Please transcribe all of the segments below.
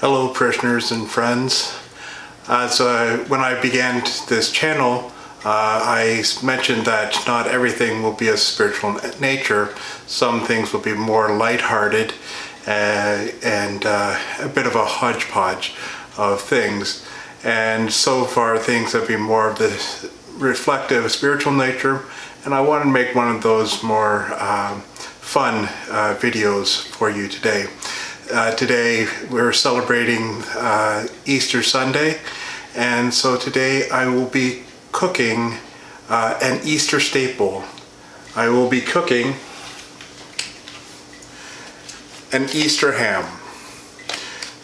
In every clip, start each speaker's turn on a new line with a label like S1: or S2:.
S1: Hello parishioners and friends. When I began this channel, I mentioned that not everything will be a spiritual nature. Some things will be more lighthearted and a bit of a hodgepodge of things. And so far things have been more of the reflective spiritual nature, and I want to make one of those more fun videos for you today. Today we're celebrating Easter Sunday, and so today I will be cooking an Easter staple. I will be cooking an Easter ham.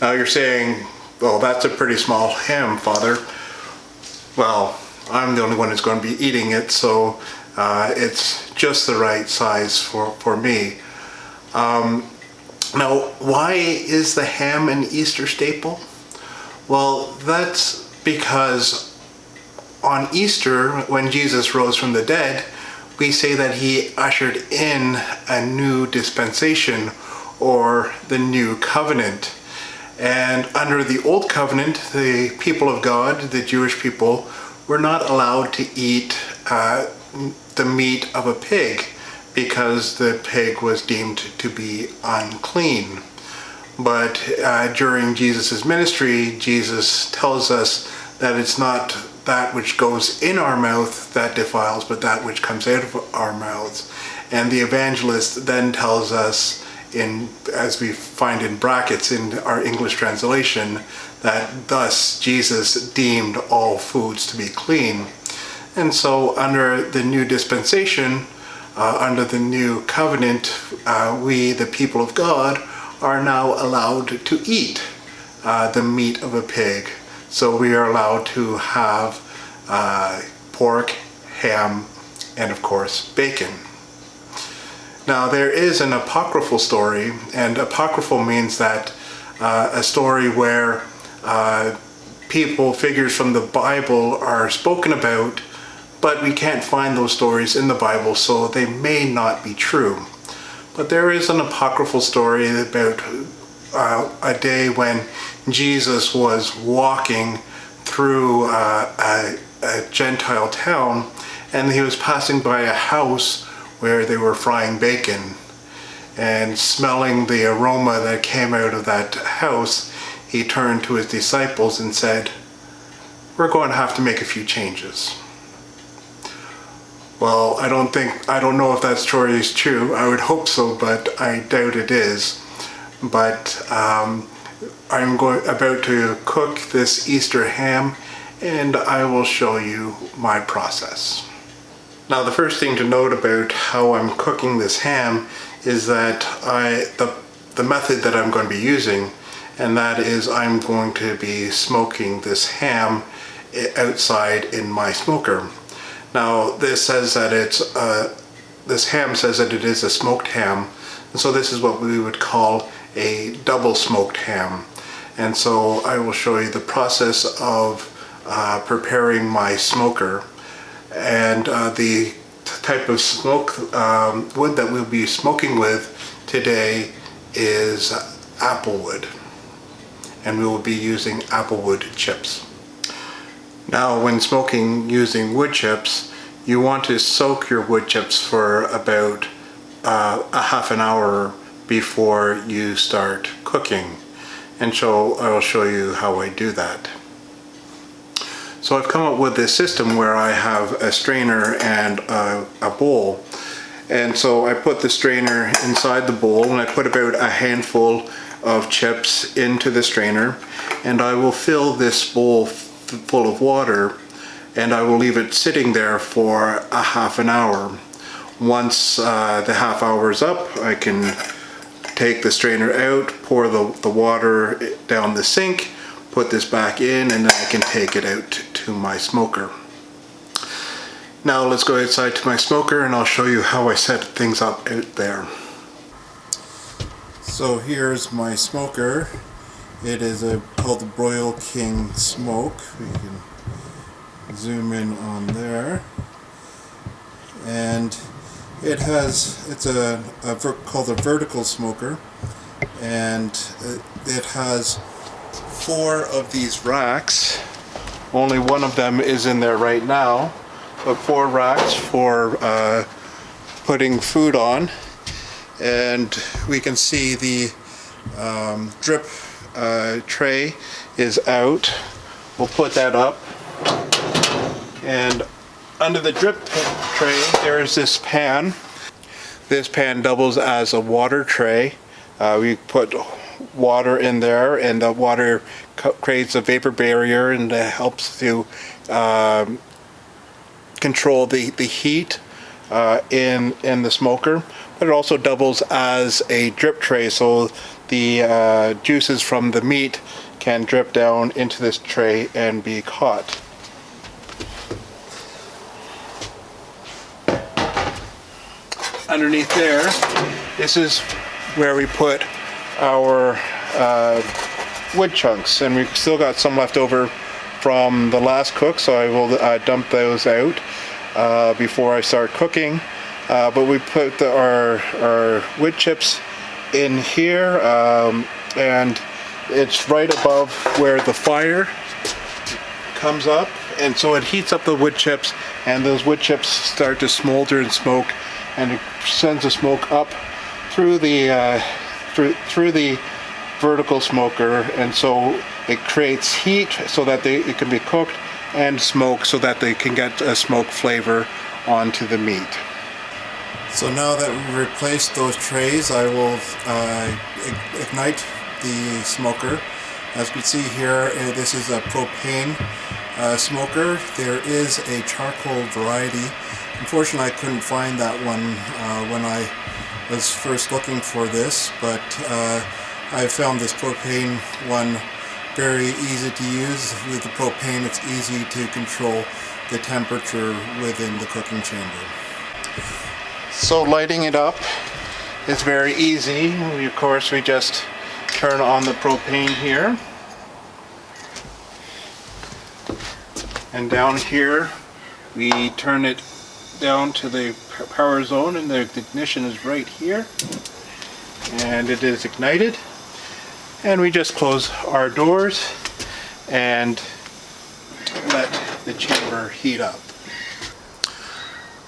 S1: Now you're saying, well, that's a pretty small ham, Father. Well, I'm the only one who's going to be eating it, so it's just the right size for me. Now, why is the ham an Easter staple? Well, that's because on Easter, when Jesus rose from the dead, we say that he ushered in a new dispensation, or the new covenant. And under the old covenant, the people of God, the Jewish people, were not allowed to eat the meat of a pig, because the pig was deemed to be unclean. But during Jesus' ministry, Jesus tells us that it's not that which goes in our mouth that defiles, but that which comes out of our mouths. And the evangelist then tells us, as we find in brackets in our English translation, that thus Jesus deemed all foods to be clean. And so under the new dispensation, under the new covenant, we, the people of God, are now allowed to eat the meat of a pig. So we are allowed to have pork, ham, and of course bacon. Now there is an apocryphal story, and apocryphal means that a story where figures from the Bible are spoken about, but we can't find those stories in the Bible, so they may not be true. But there is an apocryphal story about a day when Jesus was walking through a Gentile town, and he was passing by a house where they were frying bacon. And smelling the aroma that came out of that house, he turned to his disciples and said, "We're going to have to make a few changes." Well, I don't know if that story is true. I would hope so, but I doubt it is. But I'm about to cook this Easter ham, and I will show you my process. Now, the first thing to note about how I'm cooking this ham is that the method that I'm going to be using, and that is I'm going to be smoking this ham outside in my smoker. Now, this says that this ham says that it is a smoked ham, and so this is what we would call a double smoked ham. And so I will show you the process of preparing my smoker, and the type of wood that we'll be smoking with today is applewood, and we will be using applewood chips. Now, when smoking using wood chips, you want to soak your wood chips for about a half an hour before you start cooking. And so I will show you how I do that. So I've come up with this system where I have a strainer and a bowl. And so I put the strainer inside the bowl, and I put about a handful of chips into the strainer, and I will fill this bowl full of water, and I will leave it sitting there for a half an hour. Once the half hour is up, I can take the strainer out, pour the water down the sink, put this back in, and then I can take it out to my smoker. Now let's go outside to my smoker, and I'll show you how I set things up out there. So here's my smoker. It is called the Broil King Smoke. We can zoom in on there. And it's called a vertical smoker, and it has 4 of these racks. Only one of them is in there right now, but 4 racks for putting food on. And we can see the drip tray is out. We'll put that up. And under the drip tray, there's this pan. This pan doubles as a water tray. We put water in there, and the water creates a vapor barrier and helps to control the heat in the smoker. But it also doubles as a drip tray, so the juices from the meat can drip down into this tray and be caught. Underneath there, this is where we put our wood chunks, and we've still got some left over from the last cook, so I will dump those out before I start cooking. But we put our wood chips in here, and it's right above where the fire comes up, and so it heats up the wood chips, and those wood chips start to smolder and smoke, and it sends the smoke up through the through the vertical smoker, and so it creates heat so that it can be cooked, and smoke so that they can get a smoke flavor onto the meat. So now that we've replaced those trays, I will ignite the smoker. As you can see here, this is a propane smoker. There is a charcoal variety. Unfortunately, I couldn't find that one when I was first looking for this, but I found this propane one very easy to use. With the propane, it's easy to control the temperature within the cooking chamber. So lighting it up is very easy. Of course, we just turn on the propane here. And down here, we turn it down to the power zone, and the ignition is right here. And it is ignited. And we just close our doors and let the chamber heat up.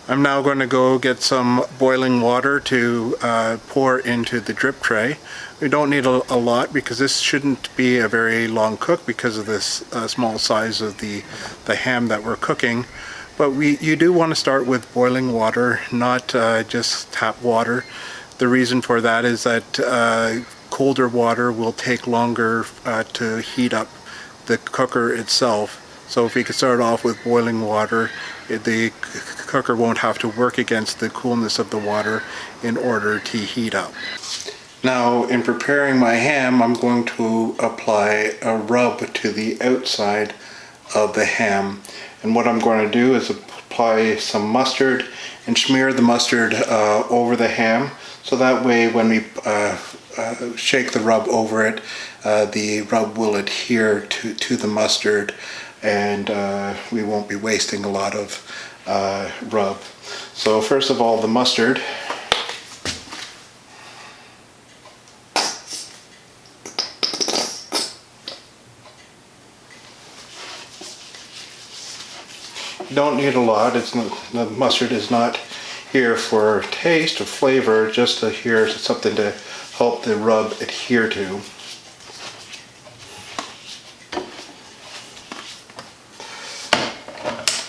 S1: I'm now going to go get some boiling water to pour into the drip tray. We don't need a lot because this shouldn't be a very long cook because of this small size of the ham that we're cooking. But you do want to start with boiling water, not just tap water. The reason for that is that colder water will take longer to heat up the cooker itself. So if we could start off with boiling water, the cooker won't have to work against the coolness of the water in order to heat up. Now, in preparing my ham, I'm going to apply a rub to the outside of the ham. And what I'm going to do is apply some mustard and smear the mustard over the ham, so that way when we shake the rub over it, the rub will adhere to the mustard, and we won't be wasting a lot of rub. So first of all, the mustard. You don't need a lot. The mustard is not here for taste or flavor, just here something to help the rub adhere to.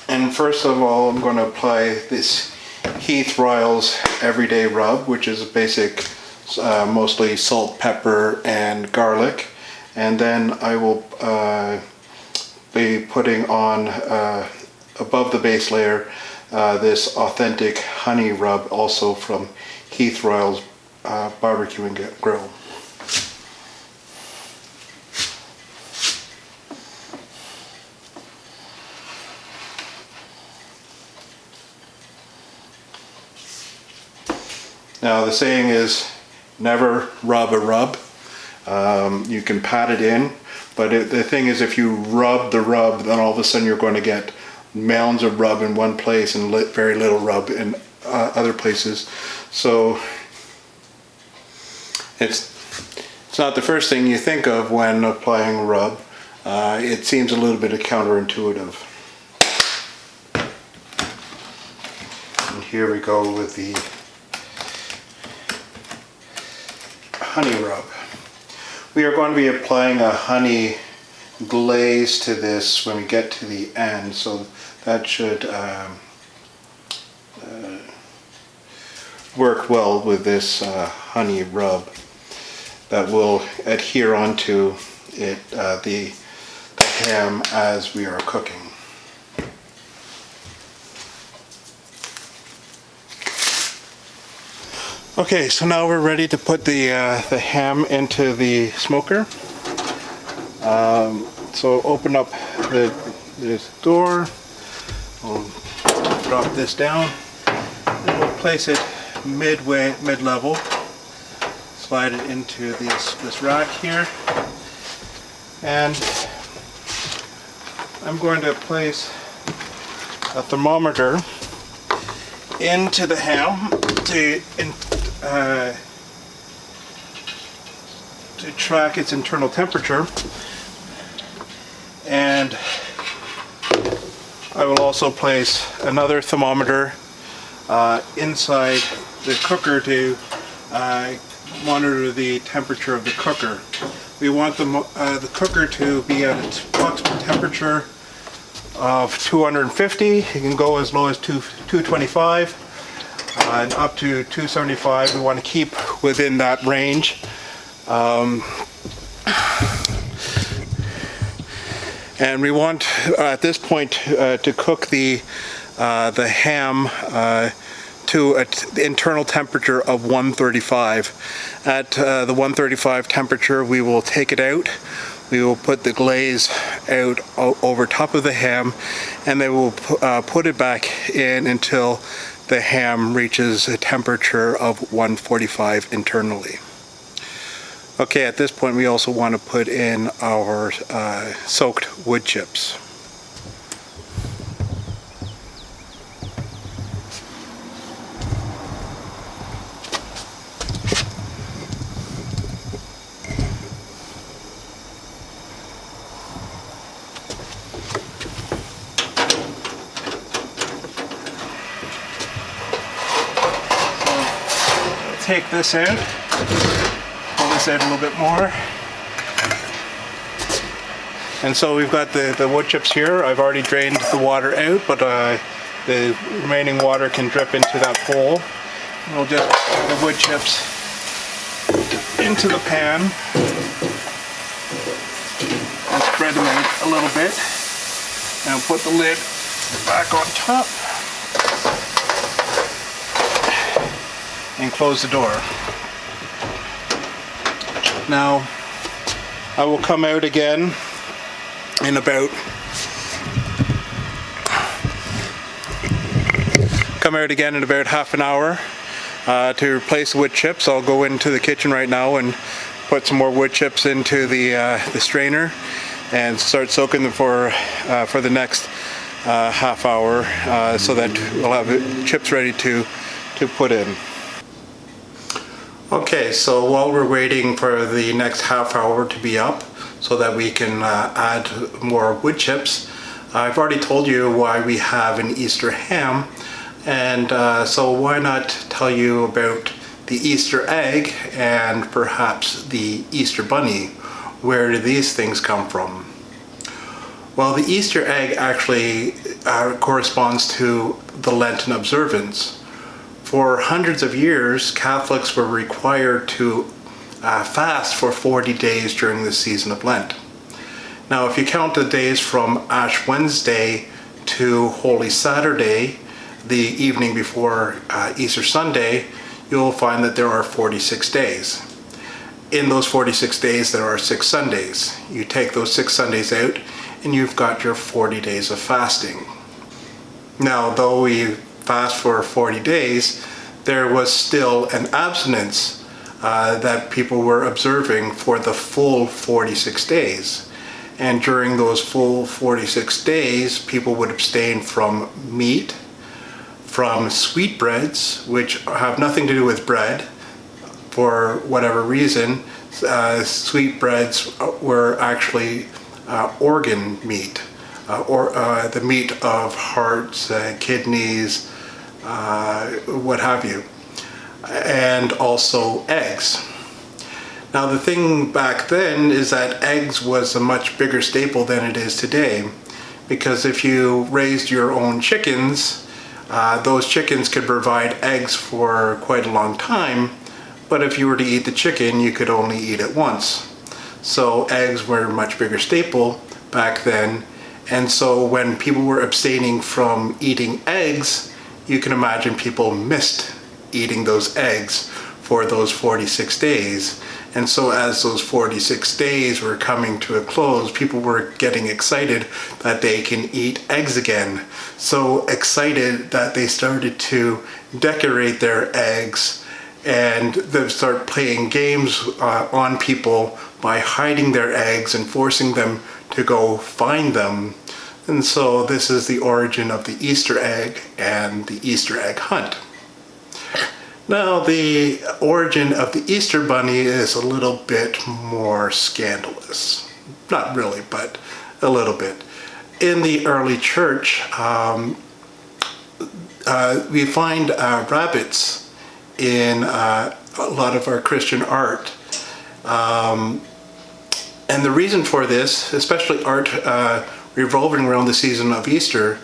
S1: And first of all, I'm going to apply this Heath Ryle's Everyday Rub, which is a basic, mostly salt, pepper, and garlic. And then I will be putting on, above the base layer, this authentic honey rub, also from Heath Ryle's Barbecue and Grill. Now the saying is, never rub a rub. You can pat it in, but the thing is, if you rub the rub, then all of a sudden you're going to get mounds of rub in one place and very little rub in other places. So it's It's not the first thing you think of when applying a rub. It seems a little bit counterintuitive. And here we go with the honey rub. We are going to be applying a honey glaze to this when we get to the end, so that should work well with this honey rub that will adhere onto it, the ham as we are cooking. Okay, so now we're ready to put the ham into the smoker. So open up this door. We'll drop this down, and we'll place it mid-level. Slide it into this rack here, and I'm going to place a thermometer into the ham to track its internal temperature, and I will also place another thermometer inside the cooker to monitor the temperature of the cooker. We want the cooker to be at its approximate temperature of 250. You can go as low as 225 and up to 275. We want to keep within that range. And we want at this point to cook the ham to an internal temperature of 135. At the 135 temperature, we will take it out. We will put the glaze out over top of the ham, and then we'll put it back in until the ham reaches a temperature of 145 internally. Okay, at this point we also want to put in our soaked wood chips. Take this out, pull this out a little bit more, and so we've got the wood chips here. I've already drained the water out, but the remaining water can drip into that bowl. And we'll just put the wood chips into the pan and spread them out a little bit. Now put the lid back on top and close the door. Now I will come out again in about half an hour to replace the wood chips. I'll go into the kitchen right now and put some more wood chips into the strainer and start soaking them for the next half hour so that we'll have the chips ready to put in. Okay, so while we're waiting for the next half hour to be up so that we can add more wood chips, I've already told you why we have an Easter ham, and so why not tell you about the Easter egg and perhaps the Easter bunny? Where do these things come from? Well, the Easter egg actually corresponds to the Lenten observance. For hundreds of years, Catholics were required to fast for 40 days during the season of Lent. Now, if you count the days from Ash Wednesday to Holy Saturday, the evening before Easter Sunday, you'll find that there are 46 days. In those 46 days, there are 6 Sundays. You take those 6 Sundays out, and you've got your 40 days of fasting. Now, though we fast for 40 days, there was still an abstinence that people were observing for the full 46 days. And during those full 46 days, people would abstain from meat, from sweetbreads, which have nothing to do with bread for whatever reason. sweetbreads were actually organ meat, or the meat of hearts, kidneys, what have you, and also eggs. Now the thing back then is that eggs was a much bigger staple than it is today, because if you raised your own chickens, those chickens could provide eggs for quite a long time, but if you were to eat the chicken, you could only eat it once. So eggs were a much bigger staple back then, and so when people were abstaining from eating eggs, you can imagine people missed eating those eggs for those 46 days. And so as those 46 days were coming to a close, people were getting excited that they can eat eggs again. So excited that they started to decorate their eggs and they start playing games on people by hiding their eggs and forcing them to go find them. And so this is the origin of the Easter egg and the Easter egg hunt. Now, the origin of the Easter bunny is a little bit more scandalous. Not really, but a little bit. In the early church, we find rabbits in a lot of our Christian art. And the reason for this, especially art revolving around the season of Easter,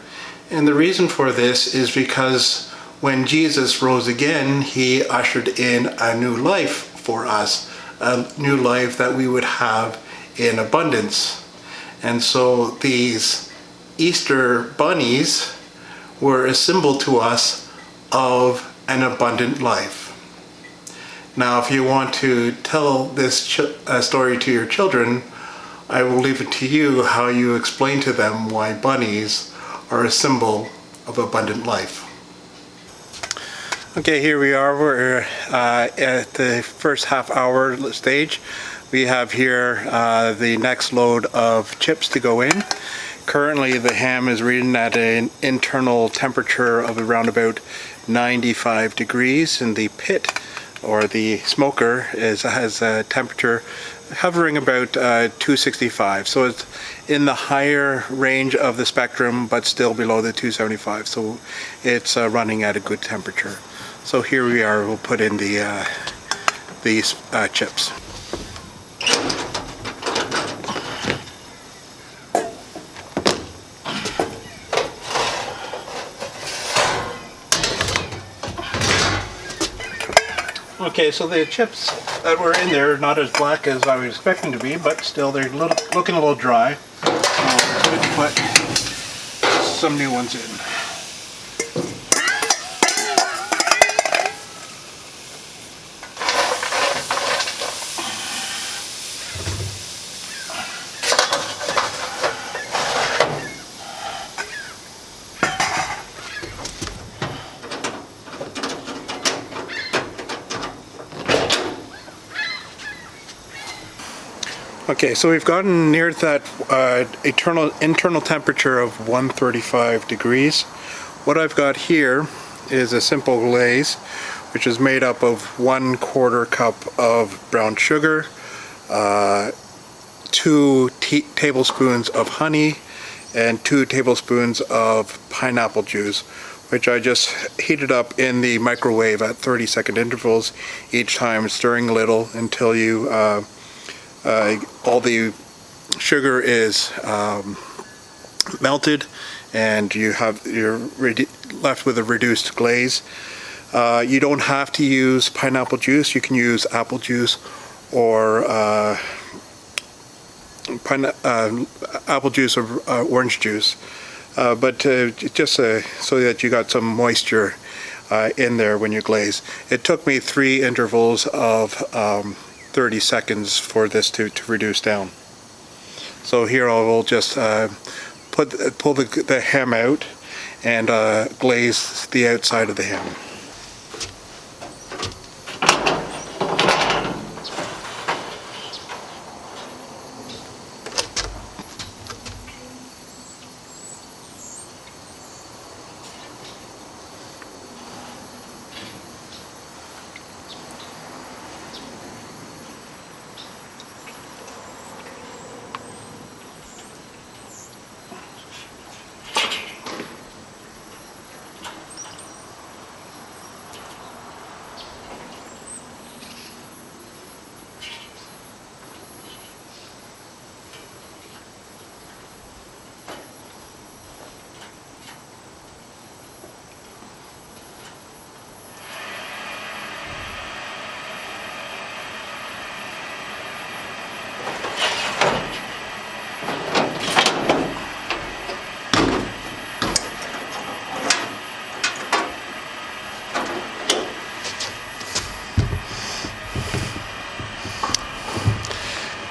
S1: and the reason for this is because when Jesus rose again, he ushered in a new life for us, a new life that we would have in abundance. And so these Easter bunnies were a symbol to us of an abundant life. Now, if you want to tell this story to your children, I will leave it to you how you explain to them why bunnies are a symbol of abundant life. Okay, here we are. We're at the first half hour stage. We have here the next load of chips to go in. Currently the ham is reading at an internal temperature of around about 95 degrees, and the pit or the smoker has a temperature hovering about 265. So it's in the higher range of the spectrum, but still below the 275. So it's running at a good temperature. So here we are, we'll put in these chips. Okay, so the chips that were in there are not as black as I was expecting to be, but still they're looking a little dry. So let's put some new ones in. Okay, so we've gotten near that internal temperature of 135 degrees. What I've got here is a simple glaze, which is made up of 1/4 cup of brown sugar, 2 tablespoons of honey, and 2 tablespoons of pineapple juice, which I just heated up in the microwave at 30-second intervals each time, stirring a little until you all the sugar is melted and you're left with a reduced glaze. You don't have to use pineapple juice. You can use apple juice or apple juice or orange juice, but just so that you got some moisture in there when you glaze. It took me 3 intervals of 30 seconds for this to reduce down. So here I will just pull the ham out and glaze the outside of the ham.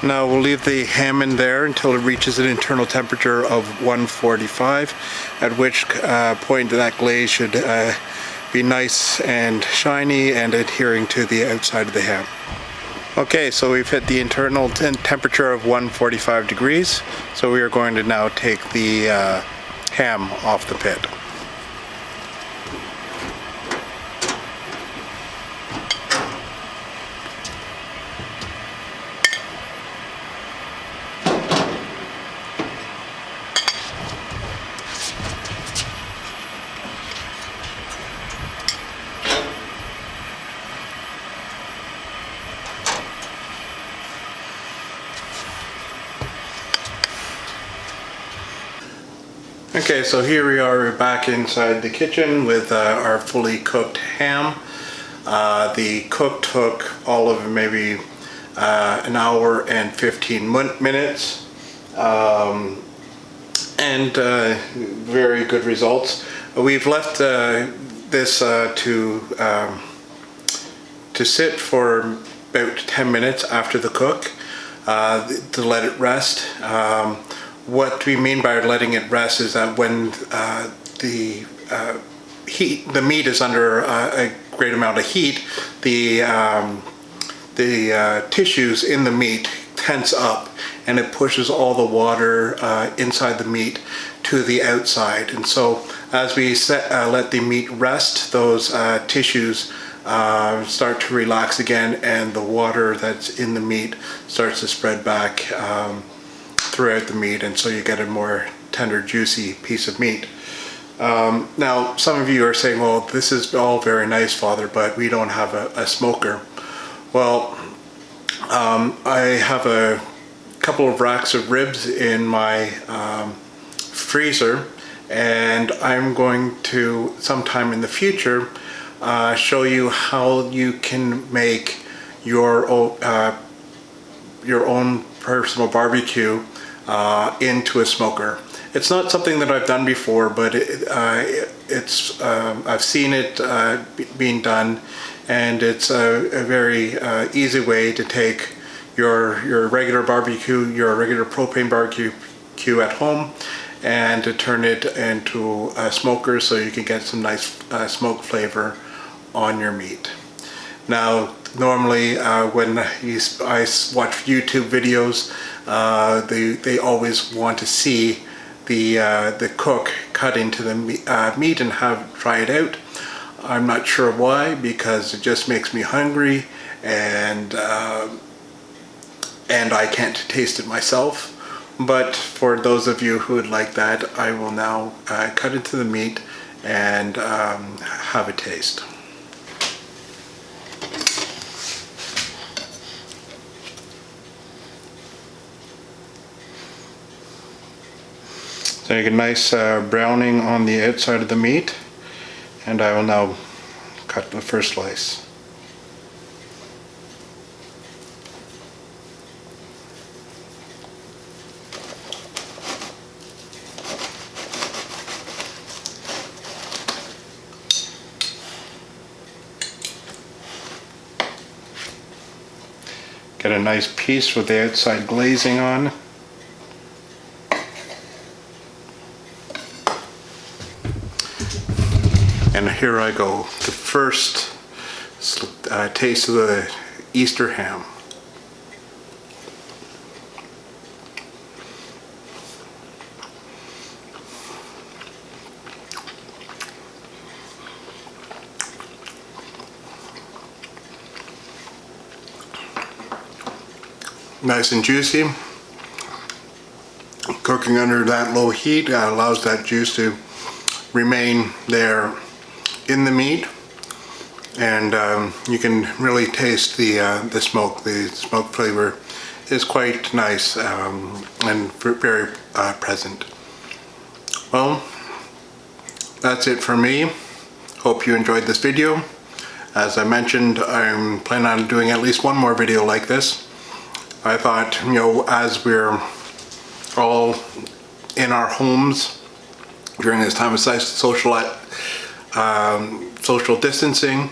S1: Now we'll leave the ham in there until it reaches an internal temperature of 145, at which point that glaze should be nice and shiny and adhering to the outside of the ham. Okay, so we've hit the internal temperature of 145 degrees, so we are going to now take the ham off the pit. Okay, so here we are, we're back inside the kitchen with our fully cooked ham. The cook took all of maybe an hour and 15 minutes, and very good results. We've left this to sit for about 10 minutes after the cook to let it rest. What we mean by letting it rest is that when the meat is under a great amount of heat, the tissues in the meat tense up, and it pushes all the water inside the meat to the outside. And so as we let the meat rest, those tissues start to relax again, and the water that's in the meat starts to spread back throughout the meat, and so you get a more tender, juicy piece of meat. Now, some of you are saying, well, this is all very nice, Father, but we don't have a smoker. Well, I have a couple of racks of ribs in my freezer, and I'm going to, sometime in the future, show you how you can make your own personal barbecue into a smoker. It's not something that I've done before, but I've seen it being done, and it's a very easy way to take your regular barbecue, your regular propane barbecue at home, and to turn it into a smoker so you can get some nice smoke flavor on your meat. Now, normally when I watch YouTube videos, they always want to see the cook cut into the meat and try it out. I'm not sure why, because it just makes me hungry, and I can't taste it myself. But for those of you who would like that, I will now cut into the meat and have a taste. So you get a nice browning on the outside of the meat, and I will now cut the first slice. Get a nice piece with the outside glazing on. And here I go, the first taste of the Easter ham. Nice and juicy. Cooking under that low heat allows that juice to remain there in the meat, and you can really taste the smoke. The smoke flavor is quite nice and very present. Well, that's it for me. Hope you enjoyed this video. As I mentioned, I'm planning on doing at least one more video like this. I thought, you know, as we're all in our homes during this time of social distancing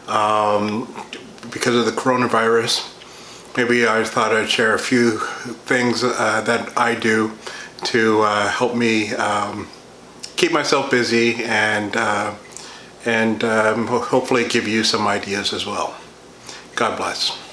S1: because of the coronavirus, maybe I thought I'd share a few things that I do to help me keep myself busy and hopefully give you some ideas as well. God bless.